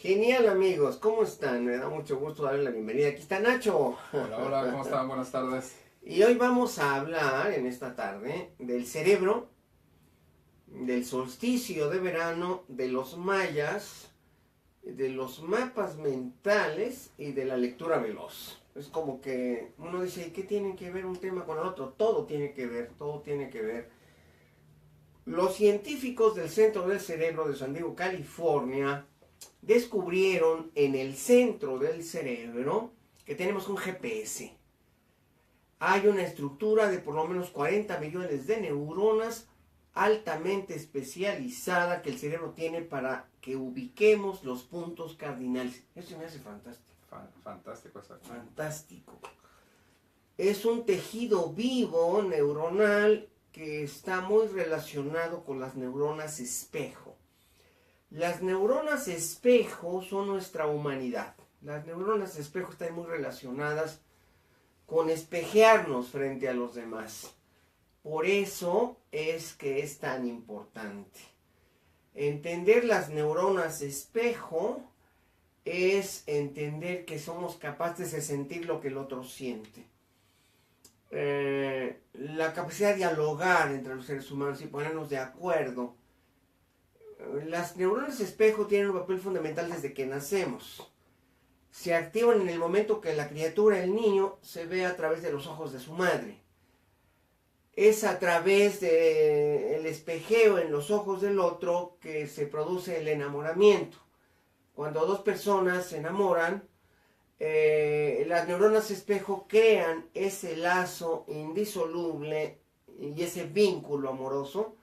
Genial, amigos, ¿cómo están? Me da mucho gusto darle la bienvenida. Aquí está Nacho. Hola, hola, ¿cómo están? Buenas tardes. Y hoy vamos a hablar en esta tarde del cerebro, del solsticio de verano, de los mayas, de los mapas mentales y de la lectura veloz. Es como que uno dice, ¿y qué tiene que ver un tema con el otro? Todo tiene que ver, todo tiene que ver. Los científicos del Centro del Cerebro de San Diego, California, descubrieron en el centro del cerebro que tenemos un GPS. Hay una estructura de por lo menos 40 millones de neuronas altamente especializada que el cerebro tiene para que ubiquemos los puntos cardinales. Eso me hace fantástico. Fantástico, exacto. Fantástico. Es un tejido vivo neuronal que está muy relacionado con las neuronas espejo. Las neuronas espejo son nuestra humanidad. Las neuronas espejo están muy relacionadas con espejearnos frente a los demás. Por eso es que es tan importante. Entender las neuronas espejo es entender que somos capaces de sentir lo que el otro siente. La capacidad de dialogar entre los seres humanos y ponernos de acuerdo. Las neuronas espejo tienen un papel fundamental desde que nacemos. Se activan en el momento que la criatura, el niño, se ve a través de los ojos de su madre. Es a través del espejeo en los ojos del otro que se produce el enamoramiento. Cuando dos personas se enamoran, las neuronas espejo crean ese lazo indisoluble y ese vínculo amoroso,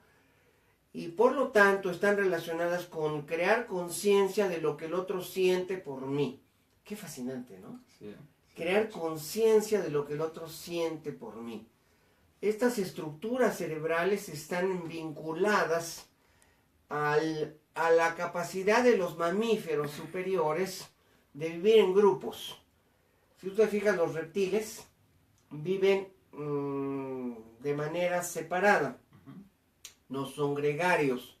y por lo tanto están relacionadas con crear conciencia de lo que el otro siente por mí. Qué fascinante, ¿no? Sí. Crear conciencia de lo que el otro siente por mí. Estas estructuras cerebrales están vinculadas a la capacidad de los mamíferos superiores de vivir en grupos. Si usted fija, los reptiles viven de manera separada. No son gregarios,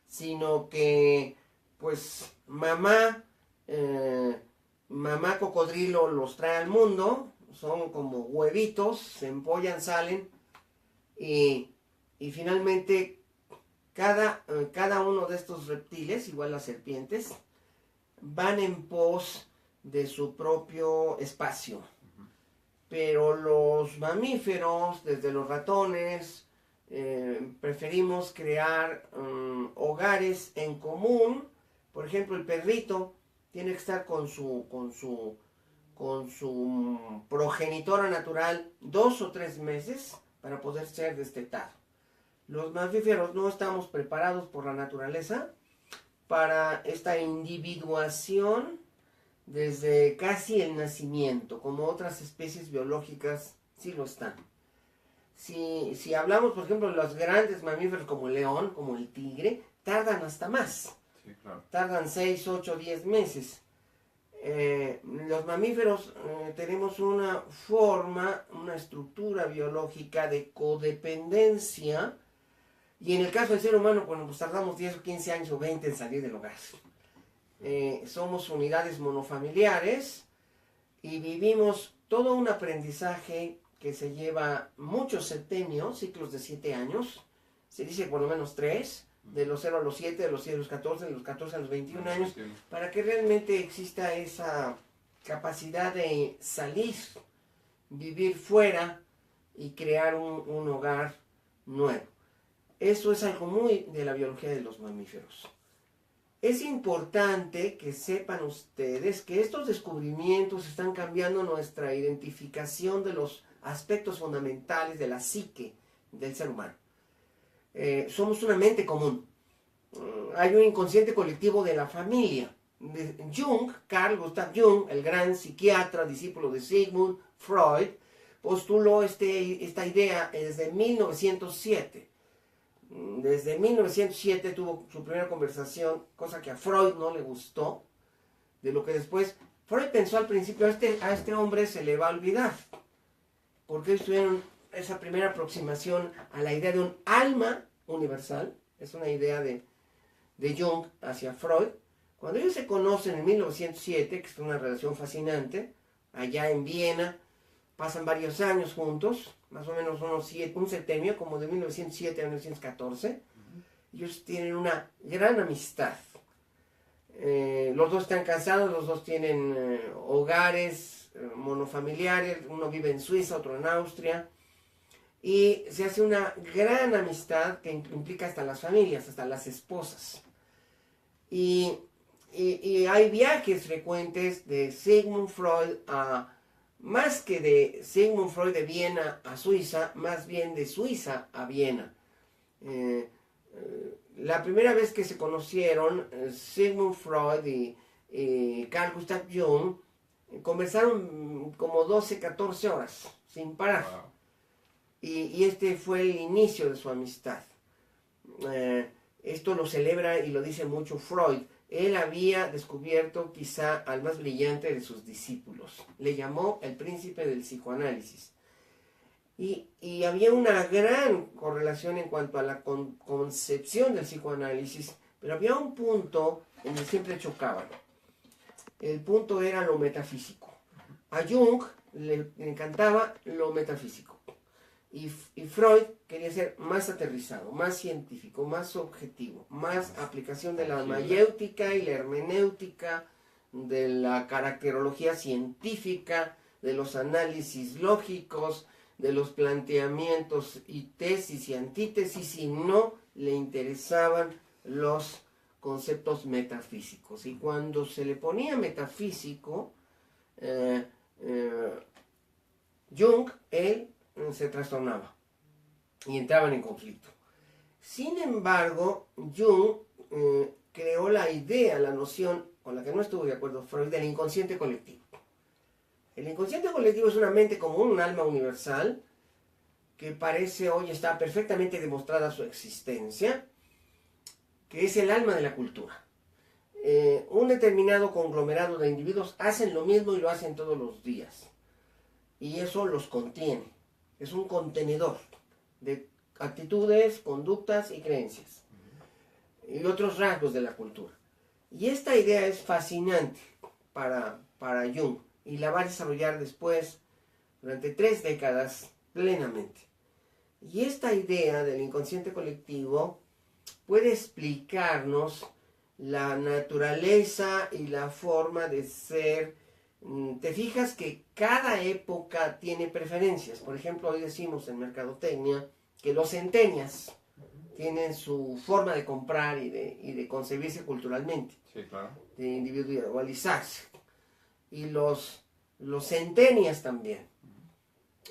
sino que pues mamá cocodrilo los trae al mundo, son como huevitos, se empollan, salen y finalmente cada uno de estos reptiles, igual las serpientes, van en pos de su propio espacio. Pero los mamíferos, desde los ratones, preferimos crear hogares en común. Por ejemplo, el perrito tiene que estar con su progenitora natural 2 o 3 meses para poder ser destetado. Los mamíferos no estamos preparados por la naturaleza para esta individuación desde casi el nacimiento, como otras especies biológicas sí lo están. Si hablamos, por ejemplo, de los grandes mamíferos como el león, como el tigre, tardan hasta más. Sí, claro. Tardan 6, 8, 10 meses. Los mamíferos tenemos una forma, una estructura biológica de codependencia, y en el caso del ser humano, bueno, pues tardamos 10 o 15 años o 20 en salir del hogar. Somos unidades monofamiliares y vivimos todo un aprendizaje que se lleva muchos septenios, ciclos de 7 años, se dice por lo menos 3, de los 0 a los 7, de los 7 a los 14, de los 14 a los 21 años, para que realmente exista esa capacidad de salir, vivir fuera y crear un hogar nuevo. Eso es algo muy de la biología de los mamíferos. Es importante que sepan ustedes que estos descubrimientos están cambiando nuestra identificación de los aspectos fundamentales de la psique del ser humano. Somos una mente común. Hay un inconsciente colectivo de la familia. Jung, Carl Gustav Jung, el gran psiquiatra, discípulo de Sigmund Freud, postuló esta idea desde 1907. Desde 1907 tuvo su primera conversación, cosa que a Freud no le gustó, de lo que después Freud pensó al principio, a este hombre se le va a olvidar, porque ellos tuvieron esa primera aproximación a la idea de un alma universal. Es una idea de Jung hacia Freud, Cuando ellos se conocen en 1907, que es una relación fascinante, allá en Viena, pasan varios años juntos, más o menos un septenio, como de 1907 a 1914. Ellos tienen una gran amistad. Los dos están casados, los dos tienen hogares monofamiliares, uno vive en Suiza, otro en Austria, y se hace una gran amistad que implica hasta las familias, hasta las esposas. Y hay viajes frecuentes de Sigmund Freud más que de Sigmund Freud de Viena a Suiza, más bien de Suiza a Viena. La primera vez que se conocieron, Sigmund Freud y Carl Gustav Jung conversaron como 12, 14 horas, sin parar. Wow. Y este fue el inicio de su amistad. Esto lo celebra y lo dice mucho Freud. Él había descubierto quizá al más brillante de sus discípulos. Le llamó el príncipe del psicoanálisis. Y había una gran correlación en cuanto a la concepción del psicoanálisis, pero había un punto en el que siempre chocaban. El punto era lo metafísico. A Jung le encantaba lo metafísico. Y Freud quería ser más aterrizado, más científico, más objetivo, más aplicación de la mayéutica y la hermenéutica, de la caracterología científica, de los análisis lógicos, de los planteamientos y tesis y antítesis, y no le interesaban los conceptos metafísicos. Y cuando se le ponía metafísico, Jung, él se trastornaba y entraban en conflicto. Sin embargo, Jung creó la idea, la noción, con la que no estuvo de acuerdo Freud, del inconsciente colectivo. El inconsciente colectivo es una mente común, un alma universal, que parece hoy está perfectamente demostrada su existencia, que es el alma de la cultura. Un determinado conglomerado de individuos hacen lo mismo y lo hacen todos los días. Y eso los contiene. Es un contenedor de actitudes, conductas y creencias. Y otros rasgos de la cultura. Y esta idea es fascinante para Jung. Y la va a desarrollar después, durante 3 décadas, plenamente. Y esta idea del inconsciente colectivo puede explicarnos la naturaleza y la forma de ser. Te fijas que cada época tiene preferencias. Por ejemplo, hoy decimos en mercadotecnia que los centenias tienen su forma de comprar y de concebirse culturalmente. Sí, claro. De individualizarse. Y los centenias también.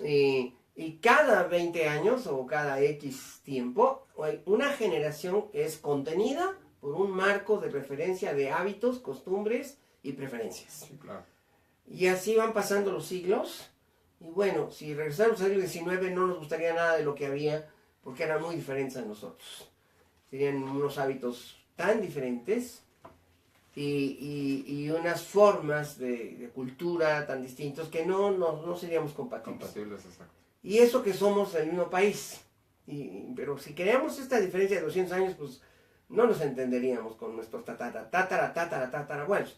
Y cada 20 años o cada X tiempo hay una generación que es contenida por un marco de referencia de hábitos, costumbres y preferencias. Sí, claro. Y así van pasando los siglos. Y bueno, si regresamos al siglo XIX no nos gustaría nada de lo que había, porque eran muy diferentes a nosotros. Tenían unos hábitos tan diferentes y unas formas de cultura tan distintos que no seríamos compatibles. Compatibles, exacto. Y eso que somos del mismo país. Pero si queríamos esta diferencia de 200 años, pues no nos entenderíamos con nuestros tatarabuelos.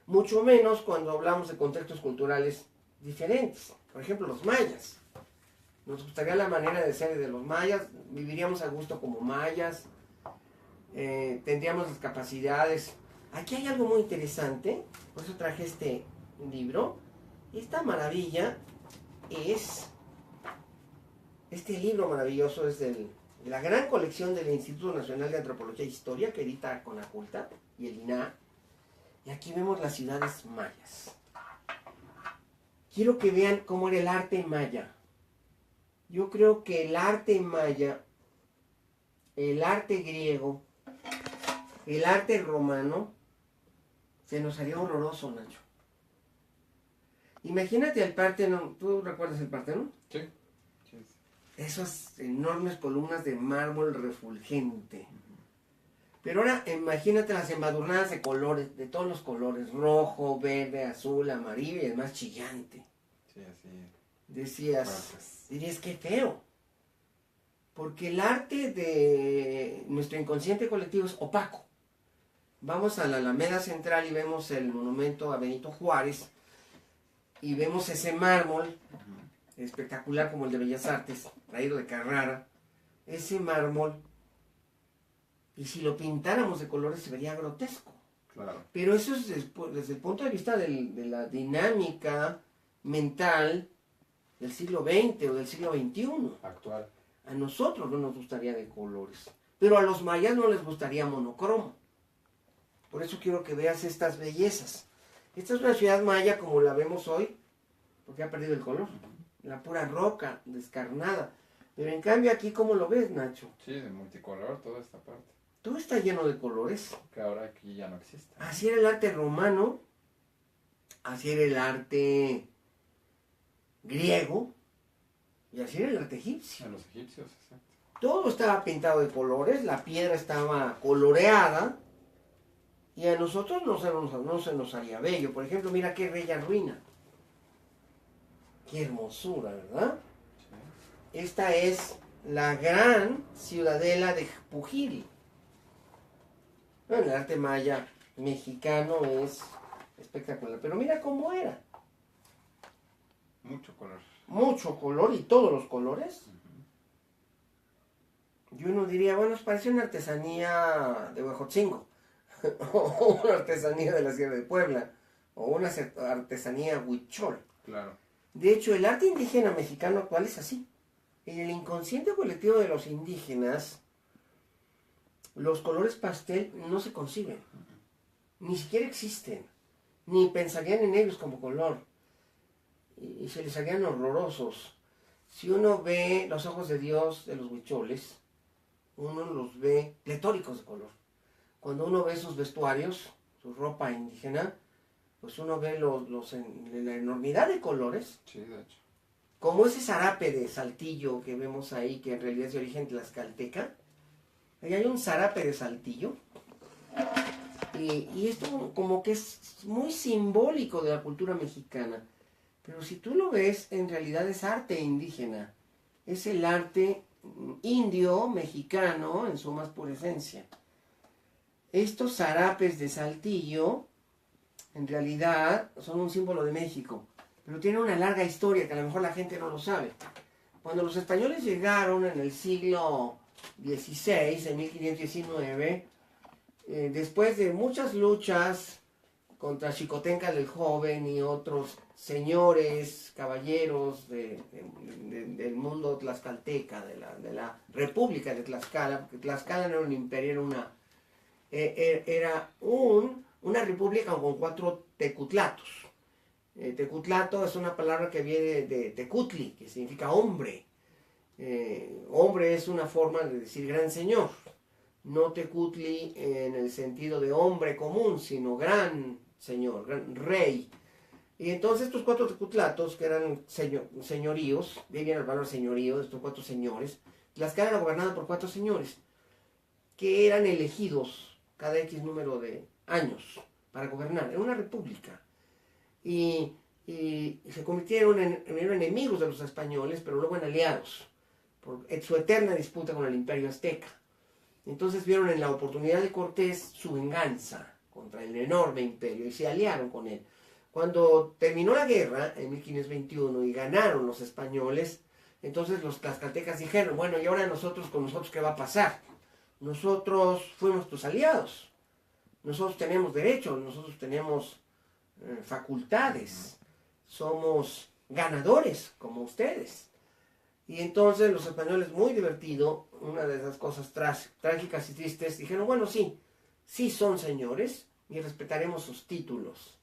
Mucho menos cuando hablamos de contextos culturales diferentes. Por ejemplo, los mayas. Nos gustaría la manera de ser de los mayas, viviríamos a gusto como mayas, tendríamos las capacidades. Aquí hay algo muy interesante, por eso traje este libro. Esta maravilla es, este libro maravilloso es de la gran colección del Instituto Nacional de Antropología e Historia, que edita Conaculta y el INAH. Y aquí vemos las ciudades mayas. Quiero que vean cómo era el arte maya. Yo creo que el arte maya, el arte griego, el arte romano, se nos haría horroroso, Nacho. Imagínate el Partenón. ¿Tú recuerdas el Partenón? Sí. Sí. Esas enormes columnas de mármol refulgente. Pero ahora imagínate las embadurnadas de colores, de todos los colores, rojo, verde, azul, amarillo y el más chillante. Sí, así. Dirías, qué feo. Porque el arte de nuestro inconsciente colectivo es opaco. Vamos a la Alameda Central y vemos el monumento a Benito Juárez y vemos ese mármol espectacular como el de Bellas Artes, traído de Carrara. Ese mármol, y si lo pintáramos de colores se vería grotesco. Claro. Pero eso es desde el punto de vista de la dinámica mental del siglo XX o del siglo XXI. Actual. A nosotros no nos gustaría de colores, pero a los mayas no les gustaría monocromo. Por eso quiero que veas estas bellezas. Esta es una ciudad maya como la vemos hoy, porque ha perdido el color. La pura roca, descarnada. Pero en cambio aquí, ¿cómo lo ves, Nacho? Sí, de multicolor toda esta parte. Todo está lleno de colores. Que ahora aquí ya no existe. Así era el arte romano, así era el arte griego y así era el arte egipcio. En los egipcios, exacto. Todo estaba pintado de colores, la piedra estaba coloreada y a nosotros no se nos haría bello. Por ejemplo, mira qué bella ruina. Qué hermosura, ¿verdad? Sí. Esta es la gran ciudadela de Pujil. Bueno, el arte maya mexicano es espectacular, pero mira cómo era. Mucho color. Mucho color y todos los colores. Y uno diría, bueno, parece una artesanía de Huejotzingo, o una artesanía de la Sierra de Puebla, o una artesanía huichol. Claro. De hecho, el arte indígena mexicano actual es así. En el inconsciente colectivo de los indígenas, los colores pastel no se conciben, ni siquiera existen, ni pensarían en ellos como color, y se les harían horrorosos. Si uno ve los ojos de Dios de los huicholes, uno los ve pletóricos de color. Cuando uno ve sus vestuarios, su ropa indígena, pues uno ve la enormidad de colores, Sí, de hecho. como ese zarape de Saltillo que vemos ahí, que en realidad es de origen tlaxcalteca. Ahí hay un zarape de Saltillo. Y esto como que es muy simbólico de la cultura mexicana. Pero si tú lo ves, en realidad es arte indígena. Es el arte indio, mexicano, en su más pura esencia. Estos zarapes de Saltillo, en realidad, son un símbolo de México. Pero tienen una larga historia que a lo mejor la gente no lo sabe. Cuando los españoles llegaron en el siglo XVI, en 1519, después de muchas luchas contra Xicotenca el Joven y otros señores, caballeros del mundo tlaxcalteca, de la República de Tlaxcala, porque Tlaxcala no era un imperio, era una república con 4 tecutlatos. Tecutlato es una palabra que viene de tecutli, que significa hombre. Hombre es una forma de decir gran señor. No tecutli en el sentido de hombre común, sino gran señor, gran rey. Y entonces estos 4 tecutlatos, que eran señoríos, de ahí viene el valor señorío de estos 4 señores, Tlaxcala era gobernada por 4 señores, que eran elegidos cada X número de años para gobernar. Era una república. Y se convirtieron en enemigos de los españoles, pero luego en aliados, por su eterna disputa con el imperio azteca. Entonces vieron en la oportunidad de Cortés su venganza contra el enorme imperio y se aliaron con él. Cuando terminó la guerra en 1521 y ganaron los españoles, entonces los tlaxcaltecas dijeron, bueno, y ahora con nosotros ¿qué va a pasar? Nosotros fuimos tus aliados, nosotros tenemos derechos, nosotros tenemos facultades, somos ganadores como ustedes. Y entonces los españoles, muy divertido, una de esas cosas trágicas y tristes, dijeron, bueno, sí son señores y respetaremos sus títulos,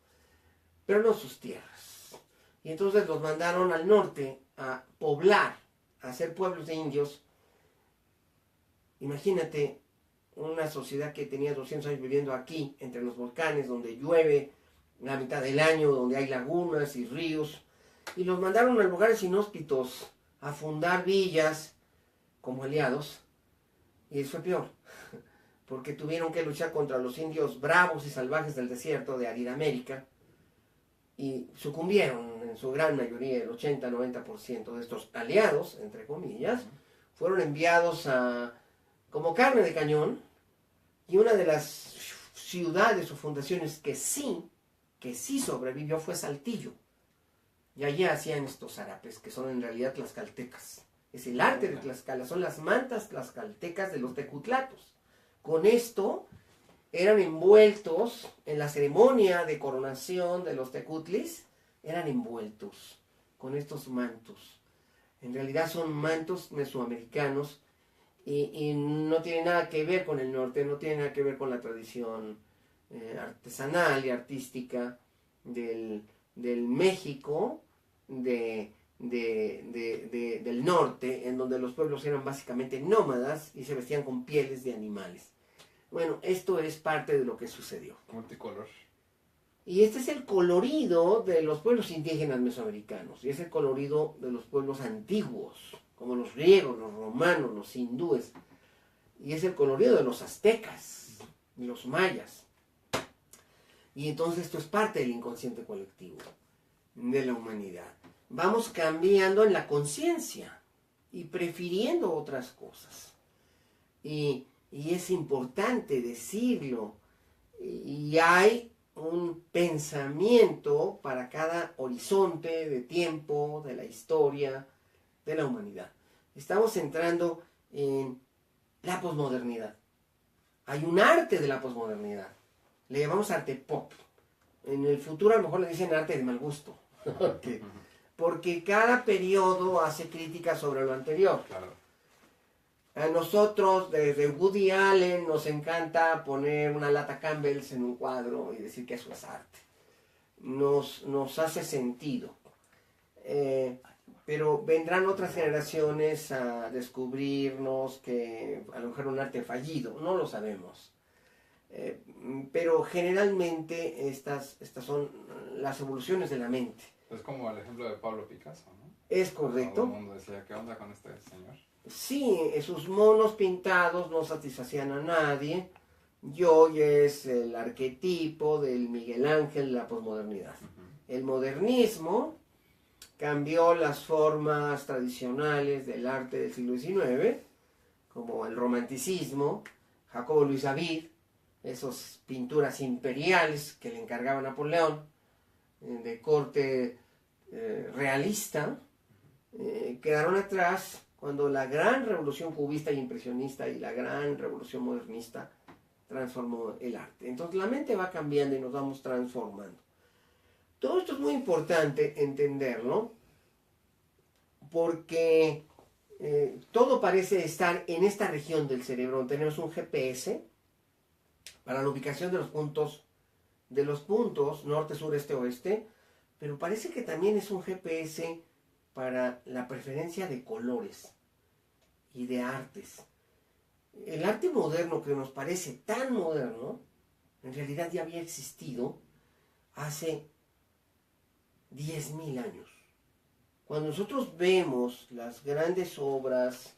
pero no sus tierras. Y entonces los mandaron al norte a poblar, a hacer pueblos de indios. Imagínate una sociedad que tenía 200 años viviendo aquí, entre los volcanes, donde llueve la mitad del año, donde hay lagunas y ríos, y los mandaron a lugares inhóspitos a fundar villas como aliados, y eso fue peor, porque tuvieron que luchar contra los indios bravos y salvajes del desierto de Aridamérica, y sucumbieron en su gran mayoría, el 80-90% de estos aliados, entre comillas, fueron enviados como carne de cañón, y una de las ciudades o fundaciones que sí sobrevivió fue Saltillo. Y allí hacían estos zarapes, que son en realidad tlaxcaltecas. Es el arte de Tlaxcala, son las mantas tlaxcaltecas de los tecutlatos. Con esto eran envueltos en la ceremonia de coronación de los tecutlis, eran envueltos con estos mantos. En realidad son mantos mesoamericanos y no tiene nada que ver con el norte, no tiene nada que ver con la tradición artesanal y artística del México del norte, en donde los pueblos eran básicamente nómadas y se vestían con pieles de animales. Bueno, esto es parte de lo que sucedió. Multicolor. Y este es el colorido de los pueblos indígenas mesoamericanos, y es el colorido de los pueblos antiguos, como los griegos, los romanos, los hindúes, y es el colorido de los aztecas y los mayas. Y entonces esto es parte del inconsciente colectivo de la humanidad. Vamos cambiando en la conciencia y prefiriendo otras cosas. Y es importante decirlo. Y hay un pensamiento para cada horizonte de tiempo, de la historia, de la humanidad. Estamos entrando en la posmodernidad. Hay un arte de la posmodernidad. Le llamamos arte pop. En el futuro a lo mejor le dicen arte de mal gusto. Porque cada periodo hace críticas sobre lo anterior. Claro. A nosotros, desde Woody Allen, nos encanta poner una lata Campbell's en un cuadro y decir que eso es arte. Nos hace sentido. Pero vendrán otras generaciones a descubrirnos que a lo mejor un arte fallido, no lo sabemos. Pero generalmente estas son las evoluciones de la mente. Es como el ejemplo de Pablo Picasso, ¿no? Es correcto. Todo el mundo decía, ¿qué onda con este señor? Sí, sus monos pintados no satisfacían a nadie. Y hoy es el arquetipo del Miguel Ángel de la posmodernidad. El modernismo cambió las formas tradicionales del arte del siglo XIX, como el romanticismo, Jacobo Luis David, esas pinturas imperiales que le encargaba Napoleón, de corte realista, quedaron atrás cuando la gran revolución cubista y impresionista y la gran revolución modernista transformó el arte. Entonces la mente va cambiando y nos vamos transformando. Todo esto es muy importante entenderlo porque todo parece estar en esta región del cerebro. Tenemos un GPS para la ubicación de los puntos norte, sur, este, oeste, pero parece que también es un GPS para la preferencia de colores y de artes. El arte moderno, que nos parece tan moderno, en realidad ya había existido hace 10.000 años. Cuando nosotros vemos las grandes obras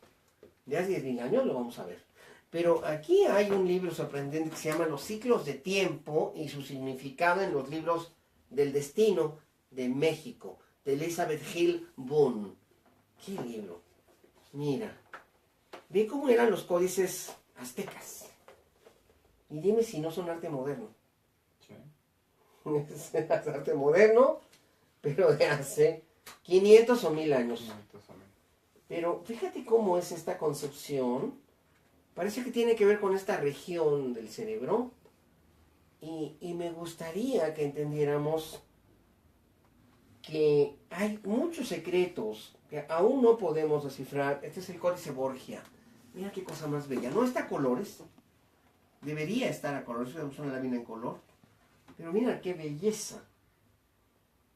de hace 10.000 años, lo vamos a ver. Pero aquí hay un libro sorprendente que se llama Los ciclos de tiempo y su significado en los libros del destino de México, de Elizabeth Hill Boone. ¿Qué libro? Mira, ve cómo eran los códices aztecas. Y dime si no son arte moderno. Sí. Es arte moderno, pero de hace 500 o 1000 años. Pero fíjate cómo es esta concepción. Parece que tiene que ver con esta región del cerebro. Y me gustaría que entendiéramos que hay muchos secretos que aún no podemos descifrar. Este es el Códice Borgia. Mira qué cosa más bella. No está a colores. Debería estar a colores. Es una lámina en color. Pero mira qué belleza.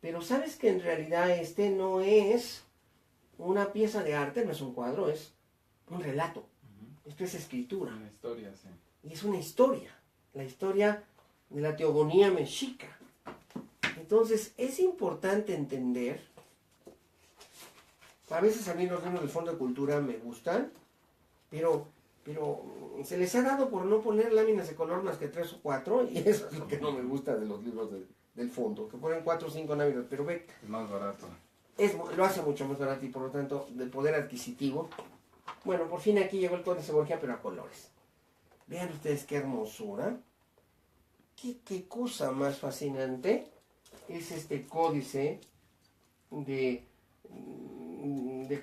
Pero sabes que en realidad este no es una pieza de arte, no es un cuadro, es un relato. Esto es escritura. Una historia, sí. Y es una historia. La historia de la teogonía mexica. Entonces, es importante entender. A veces a mí los libros del Fondo de Cultura me gustan, pero se les ha dado por no poner láminas de color más que 3 o 4, y eso es lo que no me gusta de los libros del fondo, que ponen 4 o 5 láminas, pero ve, Es más barato. lo hace mucho más barato y por lo tanto del poder adquisitivo. Bueno, por fin aquí llegó el Códice Borgia, pero a colores. Vean ustedes qué hermosura. qué cosa más fascinante es este códice de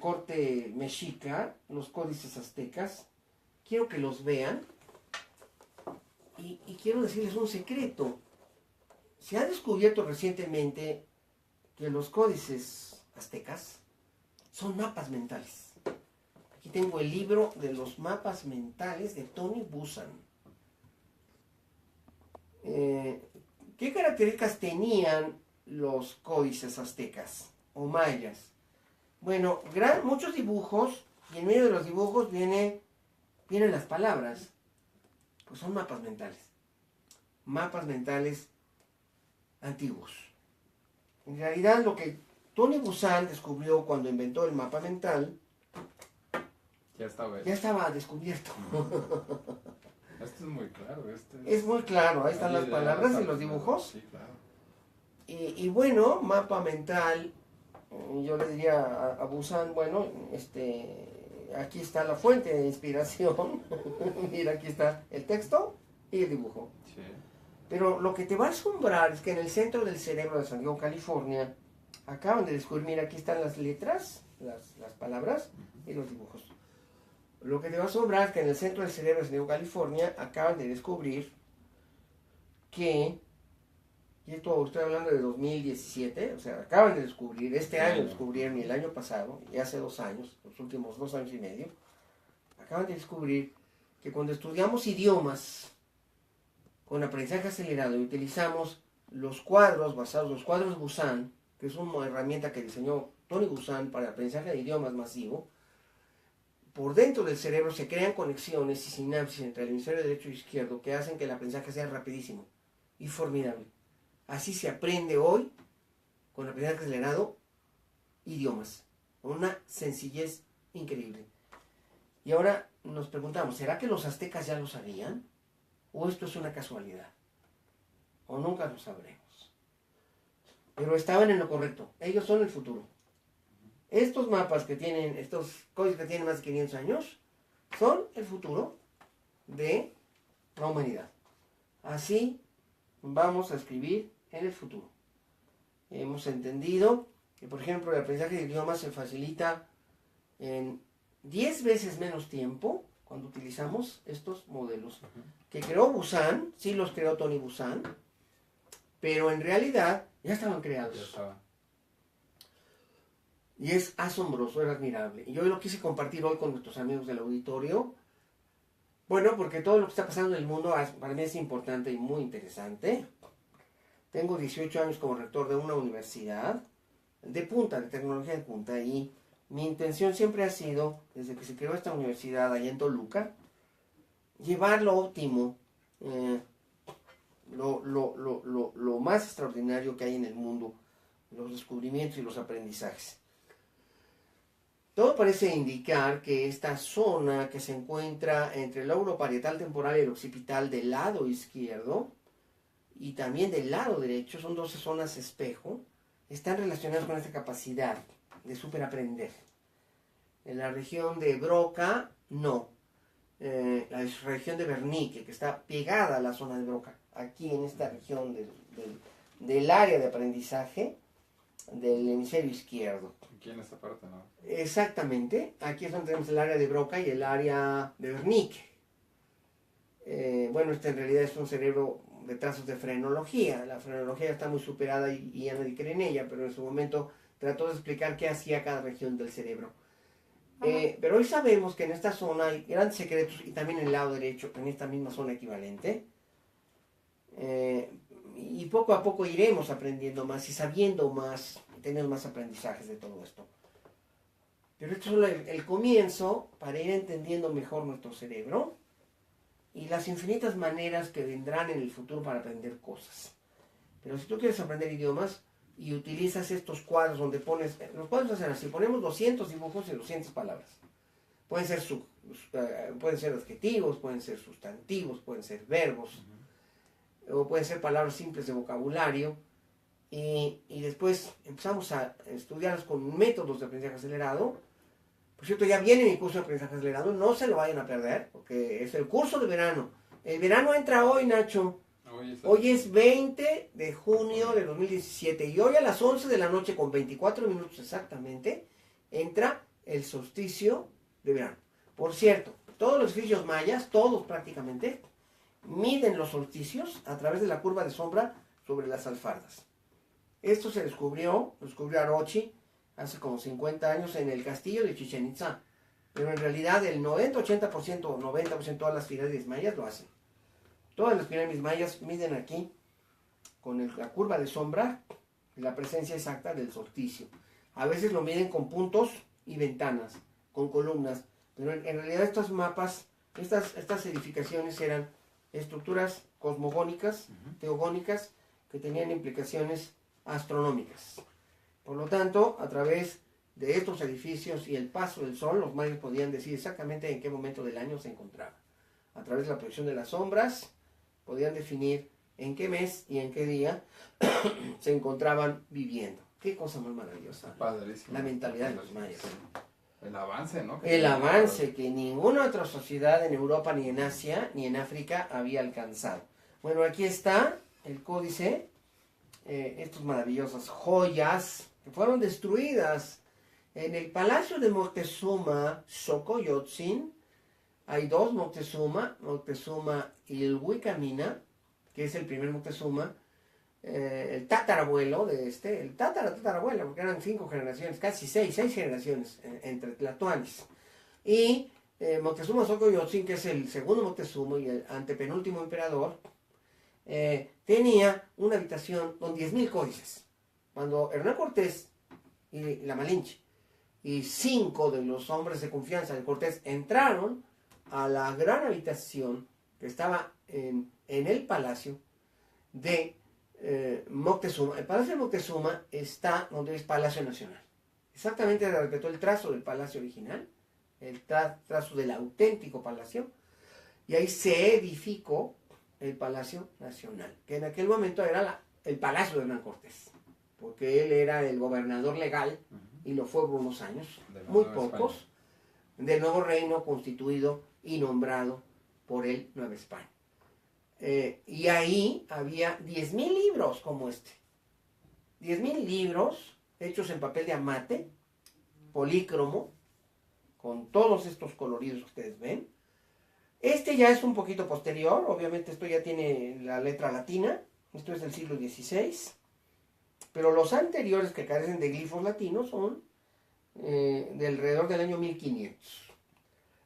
corte mexica, los códices aztecas. Quiero que los vean y quiero decirles un secreto. Se ha descubierto recientemente que los códices aztecas son mapas mentales. Aquí tengo el libro de los mapas mentales de Tony Buzan. ¿Qué características tenían los códices aztecas o mayas? Bueno, muchos dibujos, y en medio de los dibujos vienen las palabras. Pues son mapas mentales. Mapas mentales antiguos. En realidad lo que Tony Buzan descubrió cuando inventó el mapa mental Ya estaba ya estaba descubierto. Esto es muy claro. Es muy claro, ahí están las palabras y los dibujos. Sí, claro. Y bueno, mapa mental, yo le diría a Buzan, bueno, aquí está la fuente de inspiración. Mira, aquí está el texto y el dibujo. Sí. Pero lo que te va a asombrar es que en el centro del cerebro de San Diego, California, acaban de descubrir, mira, aquí están las letras, las palabras y los dibujos. Lo que te va a asombrar es que en el centro del cerebro de San Diego, California, acaban de descubrir que, y esto estoy hablando de 2017, o sea, acaban de descubrir, este año descubrieron, y el año pasado, y hace 2 años, los últimos 2 años y medio, acaban de descubrir que cuando estudiamos idiomas con aprendizaje acelerado y utilizamos los cuadros Buzan, que es una herramienta que diseñó Tony Buzan para aprendizaje de idiomas masivo, por dentro del cerebro se crean conexiones y sinapsis entre el hemisferio derecho e izquierdo que hacen que el aprendizaje sea rapidísimo y formidable. Así se aprende hoy, con aprendizaje acelerado, idiomas. Una sencillez increíble. Y ahora nos preguntamos, ¿será que los aztecas ya lo sabían? ¿O esto es una casualidad? ¿O nunca lo sabremos? Pero estaban en lo correcto. Ellos son el futuro. Estos mapas que tienen, estos códices que tienen más de 500 años, son el futuro de la humanidad. Así vamos a escribir en el futuro. Hemos entendido que, por ejemplo, el aprendizaje de idiomas se facilita en 10 veces menos tiempo cuando utilizamos estos modelos. Que creó Buzan, sí los creó Tony Buzan, pero en realidad ya estaban creados. Ya estaba. Y es asombroso, es admirable. Y yo lo quise compartir hoy con nuestros amigos del auditorio. Bueno, porque todo lo que está pasando en el mundo para mí es importante y muy interesante. Tengo 18 años como rector de una universidad de punta, de tecnología de punta, y mi intención siempre ha sido, desde que se creó esta universidad allá en Toluca, llevar lo óptimo, lo más extraordinario que hay en el mundo, los descubrimientos y los aprendizajes. Todo parece indicar que esta zona que se encuentra entre el lóbulo parietal temporal y el occipital del lado izquierdo y también del lado derecho, son 12 zonas espejo, están relacionadas con esta capacidad de superaprender. En la región de Broca, no. La región de Wernicke, que está pegada a la zona de Broca, aquí en esta región del área de aprendizaje del hemisferio izquierdo. Aquí en esta parte, ¿no? Exactamente, aquí es donde tenemos el área de Broca y el área de Wernicke. Bueno, este en realidad es un cerebro de trazos de frenología. La frenología está muy superada y ya nadie cree en ella, pero en su momento trató de explicar qué hacía cada región del cerebro. Pero hoy sabemos que en esta zona hay grandes secretos, y también en el lado derecho, en esta misma zona equivalente. Y poco a poco iremos aprendiendo más y sabiendo más, teniendo más aprendizajes de todo esto. Pero esto es solo el comienzo para ir entendiendo mejor nuestro cerebro y las infinitas maneras que vendrán en el futuro para aprender cosas. Pero si tú quieres aprender idiomas y utilizas estos cuadros donde pones, los cuadros hacen así, ponemos 200 dibujos y 200 palabras. Pueden ser adjetivos, pueden ser sustantivos, pueden ser verbos, o pueden ser palabras simples de vocabulario. Y después empezamos a estudiarlas con métodos de aprendizaje acelerado. Por cierto, ya viene mi curso de aprendizaje acelerado, no se lo vayan a perder, porque es el curso de verano. El verano entra hoy, Nacho. Hoy es 20 de junio de 2017 y hoy a las 11 de la noche con 24 minutos exactamente entra el solsticio de verano. Por cierto, todos los edificios mayas, todos prácticamente, miden los solsticios a través de la curva de sombra sobre las alfardas. Esto se descubrió Arochi hace como 50 años en el castillo de Chichén Itzá. Pero en realidad el 90-80% o 90% de todas las pirámides mayas lo hacen. Todas las pirámides mayas miden aquí con la curva de sombra la presencia exacta del solsticio. A veces lo miden con puntos y ventanas, con columnas. Pero en realidad estos mapas, estas edificaciones eran estructuras cosmogónicas, teogónicas, que tenían implicaciones astronómicas. Por lo tanto, a través de estos edificios y el paso del sol, los mayas podían decir exactamente en qué momento del año se encontraban. A través de la proyección de las sombras, podían definir en qué mes y en qué día se encontraban viviendo. Qué cosa más maravillosa. Padrísimo. La mentalidad de los mayas. El avance, ¿no? El avance que ninguna otra sociedad en Europa, ni en Asia, ni en África había alcanzado. Bueno, aquí está el códice, estas maravillosas joyas que fueron destruidas en el palacio de Moctezuma Xocoyotzin. Hay dos Moctezuma, Moctezuma Ilhuicamina, que es el primer Moctezuma, el tatarabuelo de el tatarabuelo, porque eran 5 generaciones, casi 6 generaciones entre tlatoanis. Y Moctezuma Xocoyotzin, que es el segundo Moctezuma y el antepenúltimo emperador, tenía una habitación con 10.000 códices. Cuando Hernán Cortés y la Malinche y 5 de los hombres de confianza de Cortés entraron a la gran habitación que estaba en el palacio de Moctezuma. El palacio de Moctezuma está donde es Palacio Nacional. Exactamente respetó el trazo del palacio original, el trazo del auténtico palacio, y ahí se edificó el Palacio Nacional, que en aquel momento era el palacio de Hernán Cortés, porque él era el gobernador legal y lo fue por unos años, muy pocos, del nuevo reino constituido y nombrado por el Nueva España. Y ahí había 10.000 libros como este. 10.000 libros hechos en papel de amate, polícromo, con todos estos coloridos que ustedes ven. Este ya es un poquito posterior, obviamente esto ya tiene la letra latina, esto es del siglo XVI, pero los anteriores que carecen de glifos latinos son de alrededor del año 1500.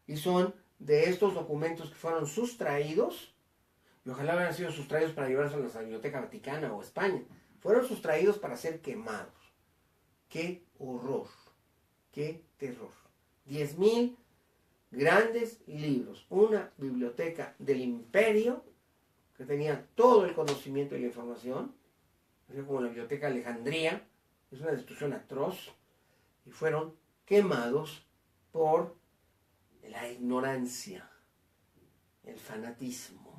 Y son de estos documentos que fueron sustraídos, y ojalá hubieran sido sustraídos para llevarse a la Biblioteca Vaticana o España, fueron sustraídos para ser quemados. ¡Qué horror! ¡Qué terror! 10.000 grandes libros, una biblioteca del imperio que tenía todo el conocimiento y la información, como la Biblioteca Alejandría, es una destrucción atroz, y fueron quemados por la ignorancia, el fanatismo.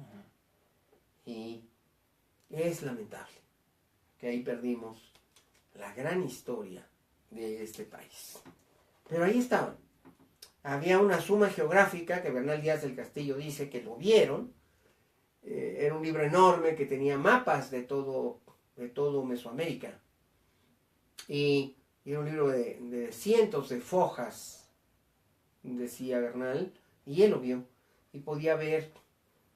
Y es lamentable que ahí perdimos la gran historia de este país. Pero ahí estaban. Había una suma geográfica que Bernal Díaz del Castillo dice que lo vieron. Era un libro enorme que tenía mapas de todo Mesoamérica. Y era un libro de cientos de fojas, decía Bernal, y él lo vio. Y podía ver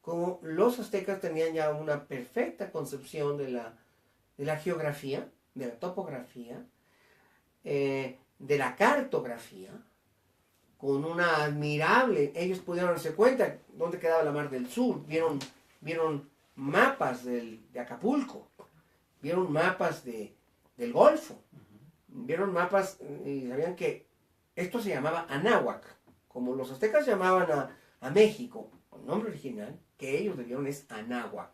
cómo los aztecas tenían ya una perfecta concepción de la geografía, de la topografía, de la cartografía, con una admirable, ellos pudieron darse cuenta dónde quedaba la Mar del Sur, vieron mapas de Acapulco, vieron mapas del Golfo, vieron mapas y sabían que esto se llamaba Anáhuac, como los aztecas llamaban a México, el nombre original que ellos le dieron es Anáhuac.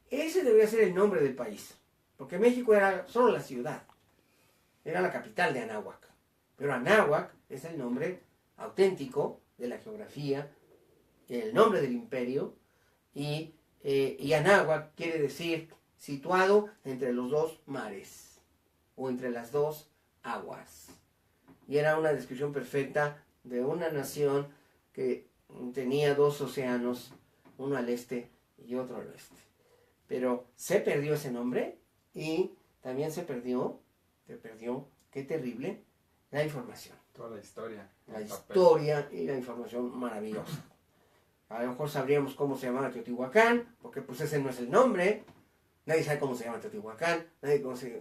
Ese debería ser el nombre del país, porque México era solo la ciudad, era la capital de Anáhuac, pero Anáhuac es el nombre auténtico de la geografía, el nombre del imperio, y Anáhuac quiere decir situado entre los dos mares, o entre las dos aguas. Y era una descripción perfecta de una nación que tenía dos océanos, uno al este y otro al oeste. Pero se perdió ese nombre y también se perdió, qué terrible, la información. Toda la historia. La historia y la información maravillosa. A lo mejor sabríamos cómo se llamaba Teotihuacán, porque pues ese no es el nombre. Nadie sabe cómo se llama Teotihuacán,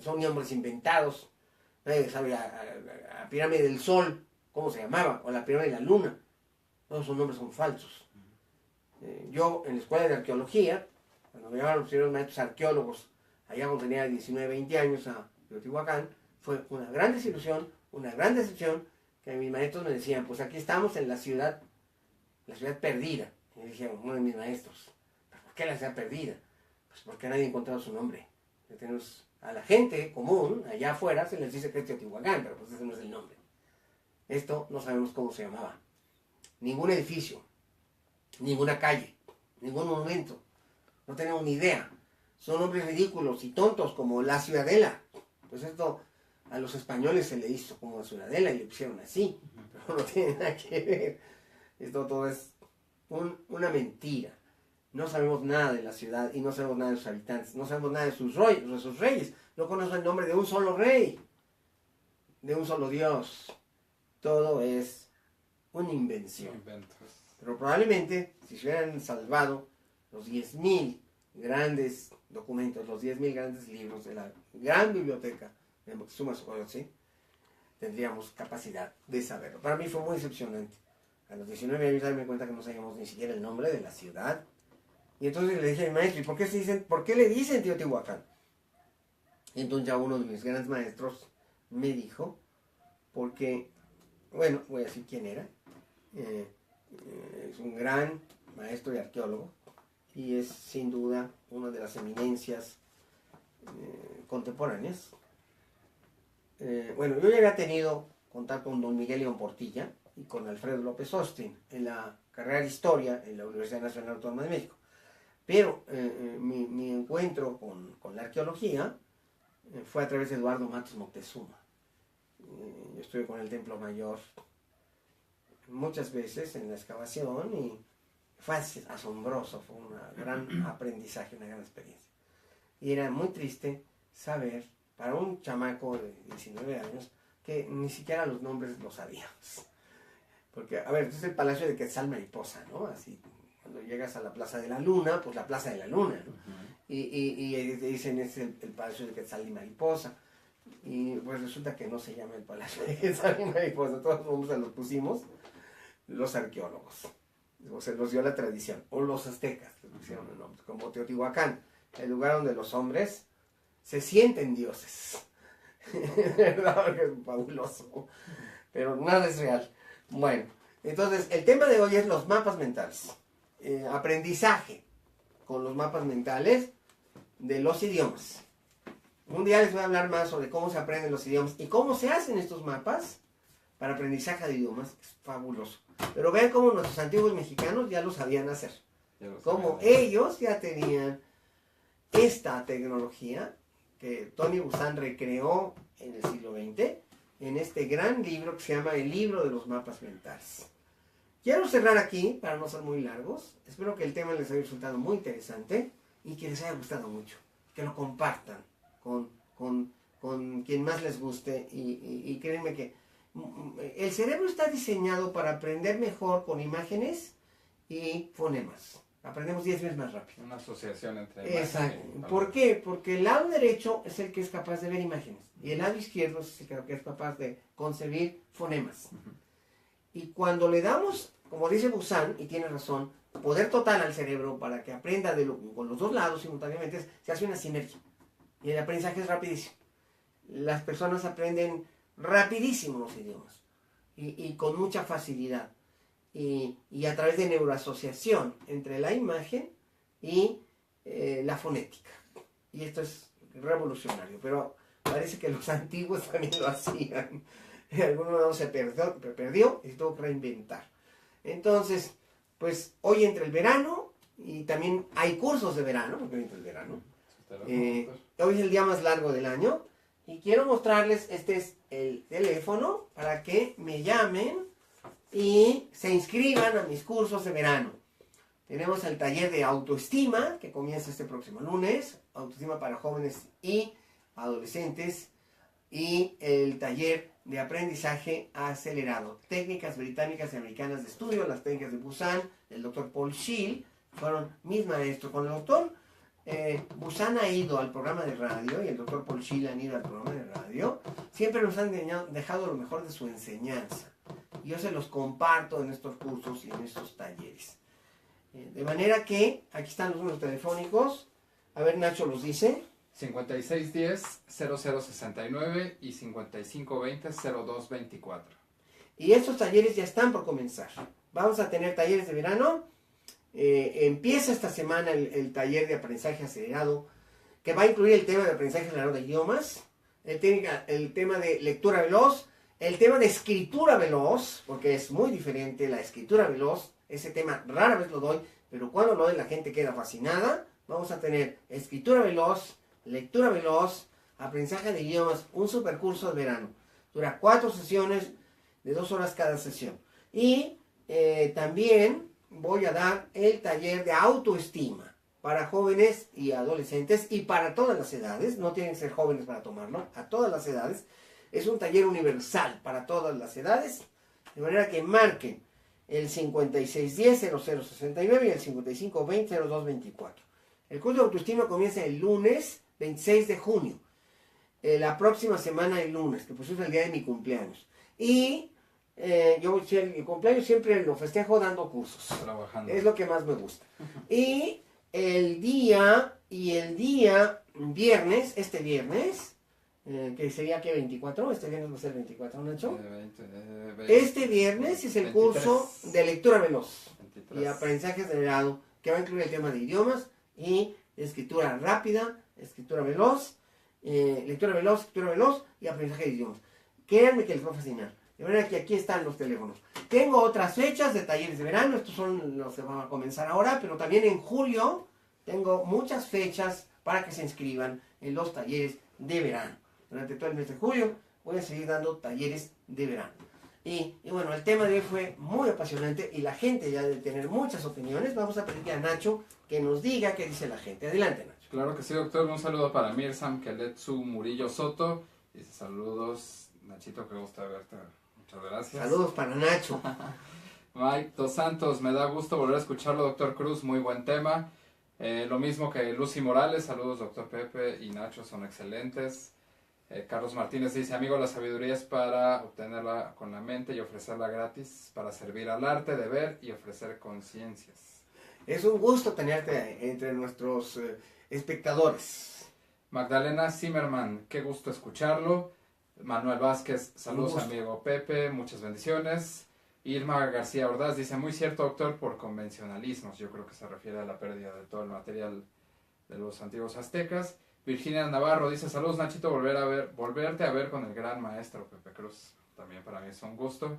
son nombres inventados. Nadie sabe la pirámide del Sol, cómo se llamaba, o la pirámide de la Luna. Todos esos nombres son falsos. Yo en la escuela de arqueología, cuando me llevaron los primeros maestros arqueólogos, allá cuando tenía 19, 20 años a Teotihuacán, fue una gran desilusión, una gran decepción, que mis maestros me decían, pues aquí estamos en la ciudad perdida. Y me dijeron, uno de mis maestros, ¿por qué la ciudad perdida? Pues porque nadie ha encontrado su nombre. Tenemos a la gente común, allá afuera, se les dice que es Teotihuacán, pero pues ese no es el nombre. Esto no sabemos cómo se llamaba. Ningún edificio, ninguna calle, ningún monumento. No tenemos ni idea. Son nombres ridículos y tontos como la Ciudadela. Pues esto a los españoles se le hizo como Ciudadela y le pusieron así. Pero no tiene nada que ver. Esto todo es una mentira. No sabemos nada de la ciudad y no sabemos nada de sus habitantes. No sabemos nada de sus reyes. No conocemos el nombre de un solo rey. De un solo Dios. Todo es una invención. Pero probablemente, si se hubieran salvado los 10.000 grandes documentos, los 10.000 grandes libros de la gran biblioteca de Moctezuma Xochitl, tendríamos capacidad de saberlo. Para mí fue muy decepcionante. A los 19 años darme cuenta que no sabíamos ni siquiera el nombre de la ciudad. Y entonces le dije a mi maestro, ¿y por qué le dicen Teotihuacán? Y entonces ya uno de mis grandes maestros me dijo, porque, bueno, voy a decir quién era. Es un gran maestro y arqueólogo y es sin duda una de las eminencias contemporáneas. Bueno, yo ya había tenido contacto con don Miguel León Portilla y con Alfredo López Austin en la carrera de Historia en la Universidad Nacional Autónoma de México. Pero mi encuentro con la arqueología fue a través de Eduardo Matos Moctezuma. Yo estuve con el Templo Mayor muchas veces en la excavación y fue asombroso, fue un gran aprendizaje, una gran experiencia. Y era muy triste saber, para un chamaco de 19 años, que ni siquiera los nombres los sabíamos. Porque, a ver, este es el Palacio de Quetzal Mariposa, ¿no? Así, cuando llegas a la Plaza de la Luna, pues la Plaza de la Luna, ¿no? Y dicen es el Palacio de Quetzal y Mariposa. Y pues resulta que no se llama el Palacio de Quetzal y Mariposa, todos los nombres se los pusimos los arqueólogos, o se los dio la tradición, o los aztecas, les pusieron el nombre, como Teotihuacán, el lugar donde los hombres se sienten dioses. ¿Verdad? Es fabuloso, pero nada es real. Bueno, entonces el tema de hoy es los mapas mentales, aprendizaje con los mapas mentales de los idiomas. Un día les voy a hablar más sobre cómo se aprenden los idiomas y cómo se hacen estos mapas para aprendizaje de idiomas. Es fabuloso. Pero vean cómo nuestros antiguos mexicanos ya lo sabían hacer. Cómo ellos ya tenían esta tecnología que Tony Buzan recreó en el siglo XX en este gran libro que se llama El Libro de los Mapas Mentales. Quiero cerrar aquí para no ser muy largos. Espero que el tema les haya resultado muy interesante y que les haya gustado mucho. Que lo compartan con quien más les guste y créanme que el cerebro está diseñado para aprender mejor con imágenes y fonemas. Aprendemos 10 veces más rápido. Una asociación entre imágenes. Exacto. ¿Por qué? Porque el lado derecho es el que es capaz de ver imágenes y el lado izquierdo es el que es capaz de concebir fonemas. Y cuando le damos, como dice Buzan, y tiene razón, poder total al cerebro para que aprenda con los dos lados simultáneamente, se hace una sinergia. Y el aprendizaje es rapidísimo. Las personas aprenden rapidísimo los idiomas y con mucha facilidad. Y a través de neuroasociación entre la imagen y la fonética. Y esto es revolucionario, pero parece que los antiguos también lo hacían. Algunos se perdió y se tuvo que reinventar. Entonces, pues hoy entra el verano y también hay cursos de verano, porque hoy entra el verano. Hoy es el día más largo del año y quiero mostrarles, este es el teléfono para que me llamen y se inscriban a mis cursos de verano. Tenemos el taller de autoestima, que comienza este próximo lunes, autoestima para jóvenes y adolescentes, y el taller de aprendizaje acelerado, técnicas británicas y americanas de estudio, las técnicas de Busan, del doctor Paul Schill, fueron mis maestros. Con el doctor Busan ha ido al programa de radio y el doctor Paul Schill han ido al programa de radio, siempre nos han dejado lo mejor de su enseñanza. Yo se los comparto en estos cursos y en estos talleres. De manera que, aquí están los números telefónicos. A ver, Nacho los dice. 5610-0069 y 5520-0224. Y estos talleres ya están por comenzar. Vamos a tener talleres de verano. Empieza esta semana el taller de aprendizaje acelerado, que va a incluir el tema de aprendizaje acelerado de idiomas, el tema de lectura veloz, el tema de escritura veloz, porque es muy diferente la escritura veloz. Ese tema rara vez lo doy, pero cuando lo doy la gente queda fascinada. Vamos a tener escritura veloz, lectura veloz, aprendizaje de idiomas, un supercurso de verano. Dura 4 sesiones de 2 horas cada sesión. Y también voy a dar el taller de autoestima para jóvenes y adolescentes y para todas las edades. No tienen que ser jóvenes para tomarlo, a todas las edades. Es un taller universal para todas las edades, de manera que marquen el 5610-0069 y el 5520-0224. El curso de autoestima comienza el lunes 26 de junio. La próxima semana el lunes, que pues es el día de mi cumpleaños. Y yo el cumpleaños siempre lo festejo dando cursos. Trabajando. Es lo que más me gusta. Y el día viernes, este viernes, que sería que 24, este viernes va a ser 24, Nacho. Este viernes es el 23. curso de lectura veloz 23. y aprendizaje acelerado, que va a incluir el tema de idiomas y escritura rápida, escritura veloz, lectura veloz y aprendizaje de idiomas. Créanme que les va a fascinar. De manera que aquí están los teléfonos. Tengo otras fechas de talleres de verano, estos son los que van a comenzar ahora, pero también en julio tengo muchas fechas para que se inscriban en los talleres de verano. Durante todo el mes de julio voy a seguir dando talleres de verano. Y bueno, el tema de hoy fue muy apasionante y la gente ya debe tener muchas opiniones. Vamos a pedirle a Nacho que nos diga qué dice la gente. Adelante, Nacho. Claro que sí, doctor. Un saludo para Mirsam Keletsu Murillo Soto. Dice saludos, Nachito, que gusta verte. Muchas gracias. Saludos para Nacho. Mike Dos Santos, me da gusto volver a escucharlo, doctor Cruz, muy buen tema. Lo mismo que Lucy Morales, saludos, doctor Pepe y Nacho, son excelentes. Carlos Martínez dice, amigo, la sabiduría es para obtenerla con la mente y ofrecerla gratis, para servir al arte de ver y ofrecer conciencias. Es un gusto tenerte entre nuestros espectadores. Magdalena Zimmerman, qué gusto escucharlo. Manuel Vázquez, saludos amigo Pepe, muchas bendiciones. Irma García Ordaz dice, muy cierto doctor, por convencionalismos, yo creo que se refiere a la pérdida de todo el material de los antiguos aztecas. Virginia Navarro dice, saludos Nachito, volverte a ver con el gran maestro Pepe Cruz, también para mí es un gusto.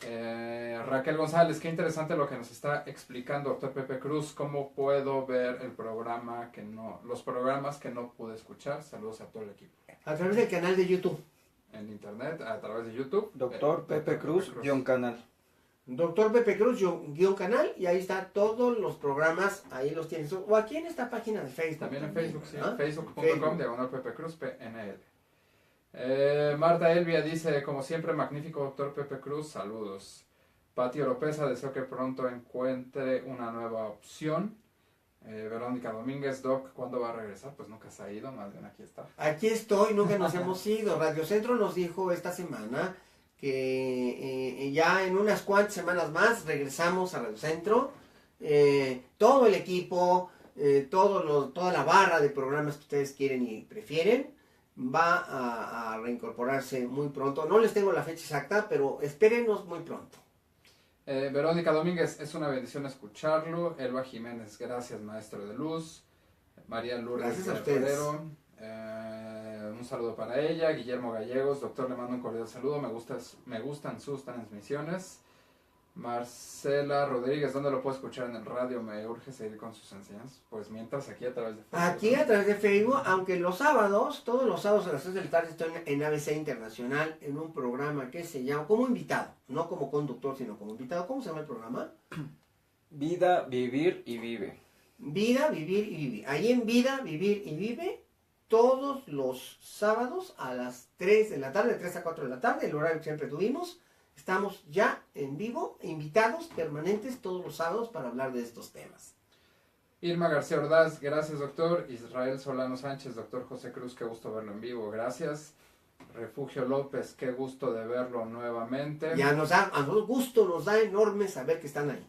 Raquel González, qué interesante lo que nos está explicando doctor Pepe Cruz, cómo puedo ver los programas que no pude escuchar, saludos a todo el equipo. A través del canal de YouTube. En internet, a través de YouTube. Doctor Pepe Cruz, canal. Doctor Pepe Cruz, guión canal, y ahí está todos los programas, ahí los tienes. O aquí en esta página de Facebook. También en Facebook, sí, ¿Ah? facebook.com/diagonal Pepe Cruz, PNL. Marta Elvia dice, como siempre, magnífico doctor Pepe Cruz, saludos. Pati Oropesa, deseo que pronto encuentre una nueva opción. Verónica Domínguez, Doc, ¿cuándo va a regresar? Pues nunca se ha ido, más bien aquí está. Aquí estoy, nunca nos hemos ido. Radio Centro nos dijo esta semana que ya en unas cuantas semanas más regresamos a Radio Centro. Todo el equipo, toda la barra de programas que ustedes quieren y prefieren va a reincorporarse muy pronto. No les tengo la fecha exacta, pero espérenos muy pronto. Verónica Domínguez, es una bendición escucharlo. Elba Jiménez, gracias maestro de luz. María Lourdes Ferrero, un saludo para ella. Guillermo Gallegos, doctor, le mando un cordial saludo. Me gustan sus transmisiones. Marcela Rodríguez, ¿dónde lo puedo escuchar en el radio? Me urge seguir con sus enseñanzas. Pues mientras aquí a través de Facebook. Aquí a través de Facebook, aunque los sábados, todos los sábados a las 3 de la tarde estoy en ABC Internacional en un programa que se llama, como invitado, no como conductor, sino como invitado. ¿Cómo se llama el programa? Vida, vivir y vive. Vida, vivir y vive. Ahí en Vida, vivir y vive, todos los sábados a las 3 de la tarde, de 3 a 4 de la tarde, el horario que siempre tuvimos. Estamos ya en vivo, invitados permanentes todos los sábados para hablar de estos temas. Irma García Ordaz, gracias doctor. Israel Solano Sánchez, doctor José Cruz, qué gusto verlo en vivo, gracias. Refugio López, qué gusto de verlo nuevamente. Ya a nosotros gusto, nos da enorme saber que están ahí.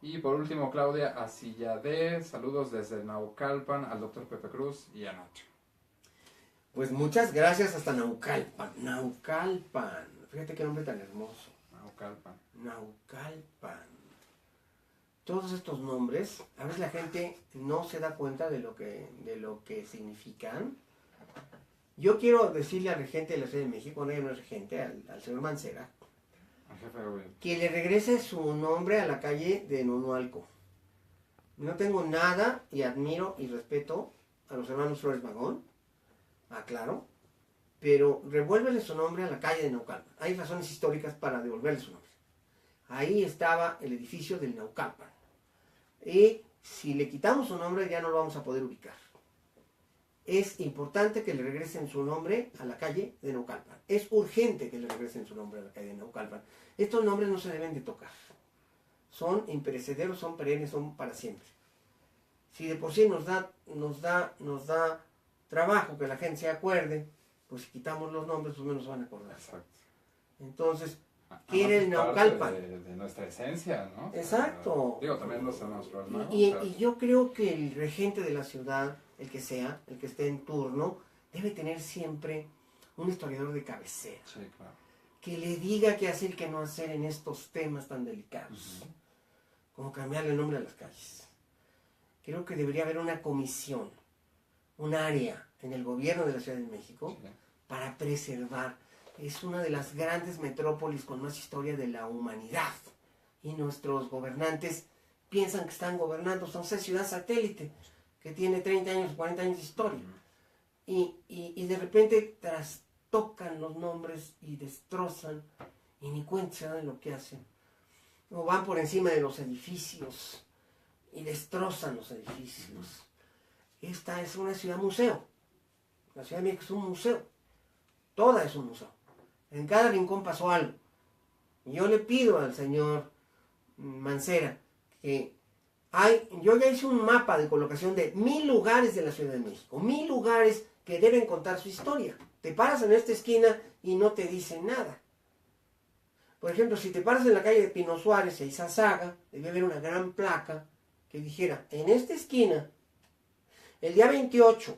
Y por último, Claudia Asillade, saludos desde Naucalpan al doctor Pepe Cruz y a Nacho. Pues muchas gracias hasta Naucalpan. Naucalpan. Fíjate qué nombre tan hermoso. Naucalpan. Naucalpan. Todos estos nombres, a veces la gente no se da cuenta de lo que significan. Yo quiero decirle al regente de la Ciudad de México, no es regente, al señor Mancera, que le regrese su nombre a la calle de Nonualco. No tengo nada y admiro y respeto a los hermanos Flores Magón, aclaro, pero revuélvele su nombre a la calle de Naucalpan. Hay razones históricas para devolverle su nombre. Ahí estaba el edificio del Naucalpan. Y si le quitamos su nombre ya no lo vamos a poder ubicar. Es importante que le regresen su nombre a la calle de Naucalpan. Es urgente que le regresen su nombre a la calle de Naucalpan. Estos nombres no se deben de tocar. Son imperecederos, son perennes, son para siempre. Si de por sí nos da trabajo que la gente se acuerde, pues si quitamos los nombres, pues menos van a acordar. Exacto. Entonces, quiere el Naucalpan. De nuestra esencia, ¿no? Exacto. Digo, también los hermanos Flores Magón. Y yo creo que el regente de la ciudad, el que sea, el que esté en turno, debe tener siempre un historiador de cabecera. Sí, claro. Que le diga qué hacer y qué no hacer en estos temas tan delicados. Como cambiarle el nombre a las calles. Creo que debería haber una comisión, un área en el gobierno de la Ciudad de México para preservar. Es una de las grandes metrópolis con más historia de la humanidad. Y nuestros gobernantes piensan que están gobernando, son esa ciudad satélite que tiene 30 años, 40 años de historia. Y de repente trastocan los nombres y destrozan y ni cuenta se dan de lo que hacen. O van por encima de los edificios y destrozan los edificios. Esta es una ciudad museo. La Ciudad de México es un museo. Toda es un museo. En cada rincón pasó algo. Y yo le pido al señor Mancera que yo ya hice un mapa de colocación de 1000 lugares de la Ciudad de México. 1000 lugares que deben contar su historia. Te paras en esta esquina y no te dicen nada. Por ejemplo, si te paras en la calle de Pino Suárez y Izazaga, debe haber una gran placa que dijera, en esta esquina, el día 28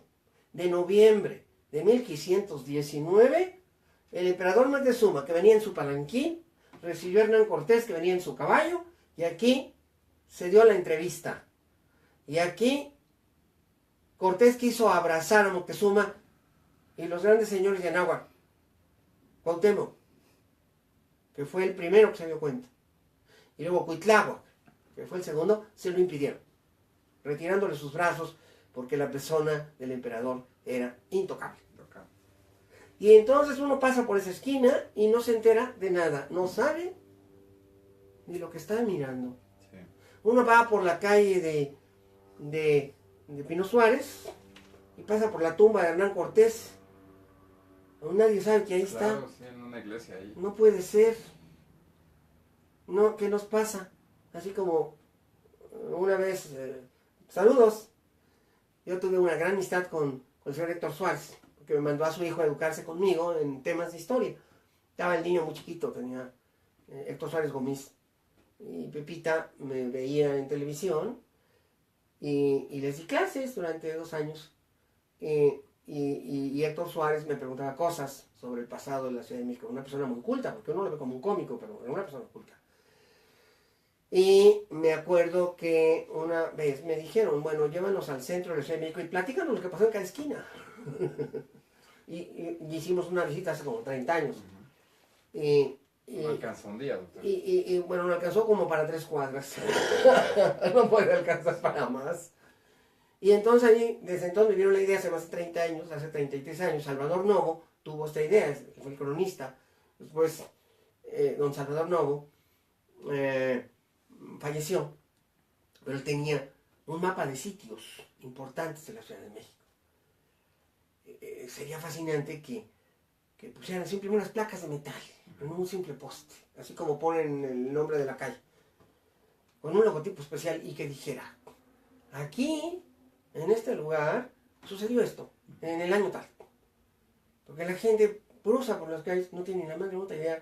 de noviembre de 1519, el emperador Moctezuma, que venía en su palanquín, recibió a Hernán Cortés, que venía en su caballo, y aquí se dio la entrevista. Y aquí Cortés quiso abrazar a Moctezuma y los grandes señores de Anáhuac, Cuauhtémoc, que fue el primero que se dio cuenta, y luego Cuitláhuac, que fue el segundo, se lo impidieron, retirándole sus brazos porque la persona del emperador era intocable. Y entonces uno pasa por esa esquina y no se entera de nada, no sabe ni lo que está mirando. Sí. Uno va por la calle de Pino Suárez y pasa por la tumba de Hernán Cortés. Nadie sabe que ahí está. Sí, en una iglesia ahí. No puede ser. No, ¿qué nos pasa? Así como una vez, saludos. Yo tuve una gran amistad con el señor Héctor Suárez, que me mandó a su hijo a educarse conmigo en temas de historia. Estaba el niño muy chiquito, tenía Héctor Suárez Gómez. Y Pepita me veía en televisión y les di clases durante 2 años. Y Héctor Suárez me preguntaba cosas sobre el pasado de la Ciudad de México. Una persona muy culta, porque uno lo ve como un cómico, pero era una persona culta. Y me acuerdo que una vez me dijeron, bueno, llévanos al centro de la Ciudad de México y platícanos lo que pasó en cada esquina. y hicimos una visita hace como 30 años. No alcanzó un día, doctor. Y bueno, no alcanzó como para 3 cuadras. No puede alcanzar para más. Y entonces ahí, desde entonces me dieron la idea, hace más de 30 años, hace 33 años, Salvador Novo tuvo esta idea, fue el cronista. Después, don Salvador Novo falleció. pero él tenía un mapa de sitios importantes de la Ciudad de México. Sería fascinante que pusieran simplemente unas placas de metal en un simple poste, así como ponen el nombre de la calle, con un logotipo especial y que dijera, aquí, en este lugar, sucedió esto, en el año tal. Porque la gente cruza por las calles, no tiene ni la más remota idea,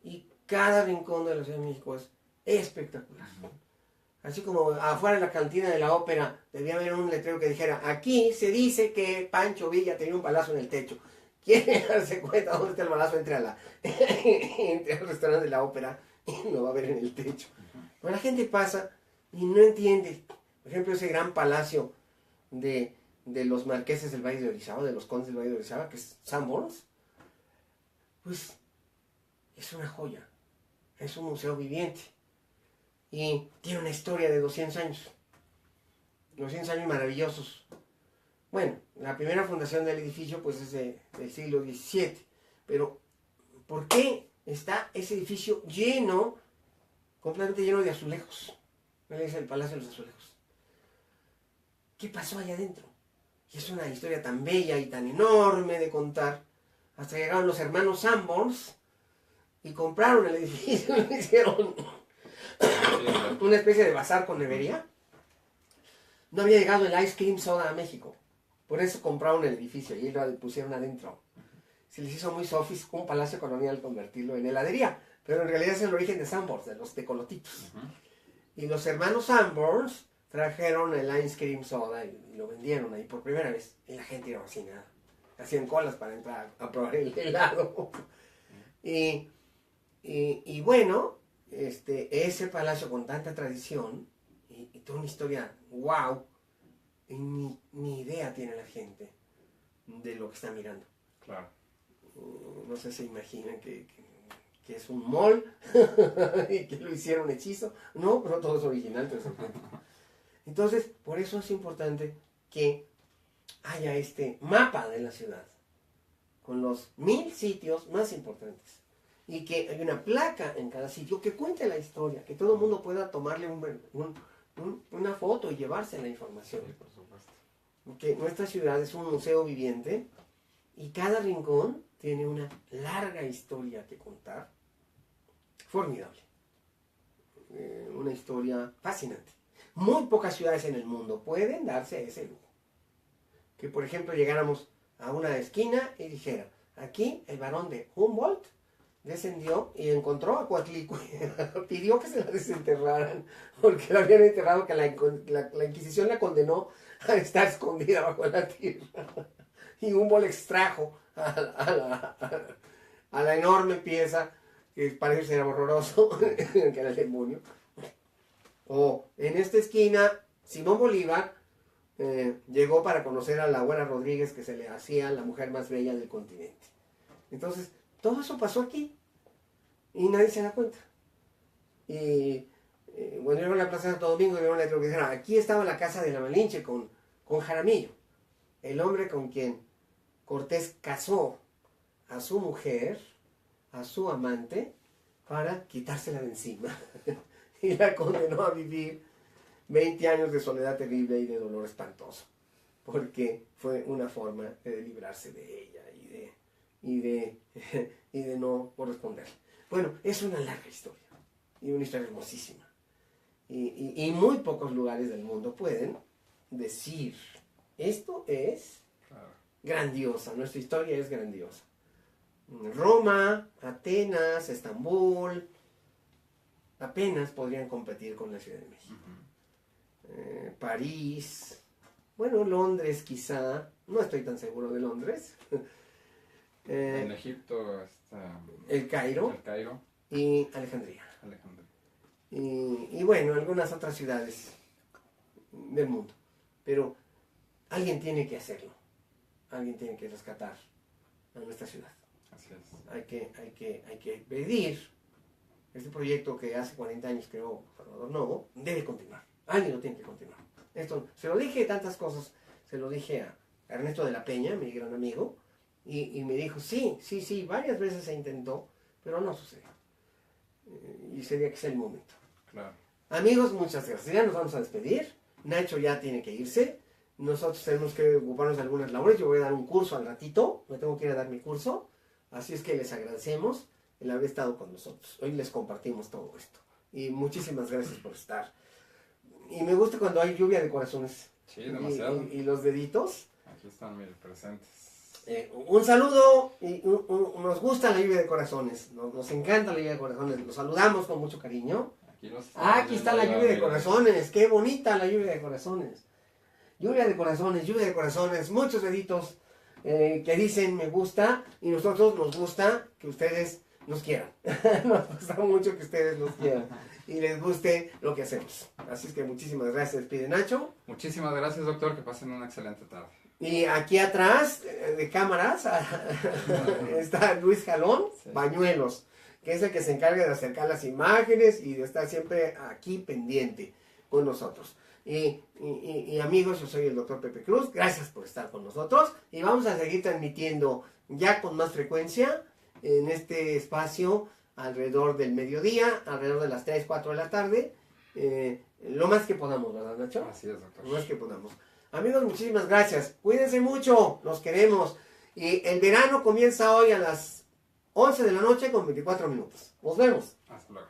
y cada rincón de la Ciudad de México es espectacular. Así como afuera de la cantina de la ópera debía haber un letrero que dijera, aquí se dice que Pancho Villa tenía un palazo en el techo. ¿Quiere darse cuenta dónde está el balazo? Entre al restaurante de la ópera y lo va a ver en el techo. Pero la gente pasa y no entiende. Por ejemplo, ese gran palacio de los marqueses del Valle de Orizaba, de los condes del Valle de Orizaba, que es Sanborns, pues es una joya. Es un museo viviente. Y tiene una historia de 200 años. 200 años maravillosos. Bueno, la primera fundación del edificio pues es del siglo XVII. Pero, ¿por qué está ese edificio lleno, completamente lleno de azulejos? ¿Cuál es el Palacio de los Azulejos? ¿Qué pasó allá adentro? Y es una historia tan bella y tan enorme de contar. Hasta llegaron los hermanos Sanborns y compraron el edificio y hicieron una especie de bazar con nevería. No había llegado el ice cream soda a México. Por eso compraron el edificio y lo pusieron adentro. Se les hizo muy sofisticado un palacio colonial convertirlo en heladería. Pero en realidad es el origen de Sanborns, de los tecolotitos. Y los hermanos Sanborns trajeron el ice cream soda y lo vendieron ahí por primera vez. Y la gente iba fascinada. Hacían colas para entrar a probar el helado. Y bueno, ese palacio con tanta tradición y toda una historia, wow, y ni idea tiene la gente de lo que está mirando. Claro. No sé si imaginan que es un mall y que lo hicieron hechizo. No, pero todo es original, todo es auténtico. Entonces, por eso es importante que haya este mapa de la ciudad con los 1000 sitios más importantes y que hay una placa en cada sitio que cuente la historia, que todo el mundo pueda tomarle una foto y llevarse la información. Sí, por supuesto. Porque nuestra ciudad es un museo viviente y cada rincón tiene una larga historia que contar. Formidable. Una historia fascinante. Muy pocas ciudades en el mundo pueden darse ese lujo. Que por ejemplo llegáramos a una esquina y dijera, aquí el barón de Humboldt descendió y encontró a Coatlicue, pidió que se la desenterraran porque la habían enterrado, que la Inquisición la condenó a estar escondida bajo la tierra. Y Humboldt extrajo a la enorme pieza que parece ser horroroso, que era el demonio. O en esta esquina, Simón Bolívar llegó para conocer a la abuela Rodríguez, que se le hacía la mujer más bella del continente. Entonces, todo eso pasó aquí y nadie se da cuenta. Y cuando yo en la Plaza de Santo Domingo, vieron un letrero que decía, aquí estaba la casa de la Malinche con Jaramillo, el hombre con quien Cortés casó a su mujer, a su amante, para quitársela de encima. Y la condenó a vivir 20 años de soledad terrible y de dolor espantoso, porque fue una forma de librarse de ella y de no corresponder. Bueno, es una larga historia y una historia hermosísima. Y muy pocos lugares del mundo pueden decir, esto es grandiosa, nuestra historia es grandiosa. Roma, Atenas, Estambul, apenas podrían competir con la Ciudad de México. París, bueno, Londres quizá, no estoy tan seguro de Londres. En Egipto está El Cairo y Alejandría. Y bueno, algunas otras ciudades del mundo. Pero alguien tiene que hacerlo. Alguien tiene que rescatar a nuestra ciudad. Así es. Hay que pedir. Este proyecto que hace 40 años creó Salvador Novo debe continuar. Alguien lo tiene que continuar. Esto, se lo dije tantas cosas, se lo dije a Ernesto de la Peña, mi gran amigo, y me dijo, sí, varias veces se intentó, pero no sucedió. Y sería que es el momento. Claro. Amigos, muchas gracias. Ya nos vamos a despedir. Nacho ya tiene que irse. Nosotros tenemos que ocuparnos de algunas labores. Yo voy a dar un curso al ratito. Me tengo que ir a dar mi curso. Así es que les agradecemos el haber estado con nosotros. Hoy les compartimos todo esto. Y muchísimas gracias por estar. Y me gusta cuando hay lluvia de corazones. Sí, demasiado. Y los deditos. Aquí están mis presentes. Un saludo. Nos gusta la lluvia de corazones. Nos encanta la lluvia de corazones. Los saludamos con mucho cariño. Aquí está la lluvia de corazones. Qué bonita la lluvia de corazones. Lluvia de corazones. Muchos deditos que dicen me gusta. Y nosotros nos gusta que ustedes nos quieran. Nos gusta mucho que ustedes nos quieran. Y les guste lo que hacemos. Así es que muchísimas gracias. Pide Nacho. Muchísimas gracias, doctor. Que pasen una excelente tarde. Y aquí atrás de cámaras está Luis Jalón, sí. Bañuelos, que es el que se encarga de acercar las imágenes y de estar siempre aquí pendiente con nosotros. Y amigos, yo soy el doctor Pepe Cruz. Gracias por estar con nosotros. Y vamos a seguir transmitiendo ya con más frecuencia en este espacio alrededor del mediodía, alrededor de las 3, 4 de la tarde. Lo más que podamos, ¿verdad, Nacho? Así es, doctor. Lo más que podamos. Amigos, muchísimas gracias. Cuídense mucho, los queremos. Y el verano comienza hoy a las 11 de la noche con 24 minutos. Nos vemos. Hasta luego.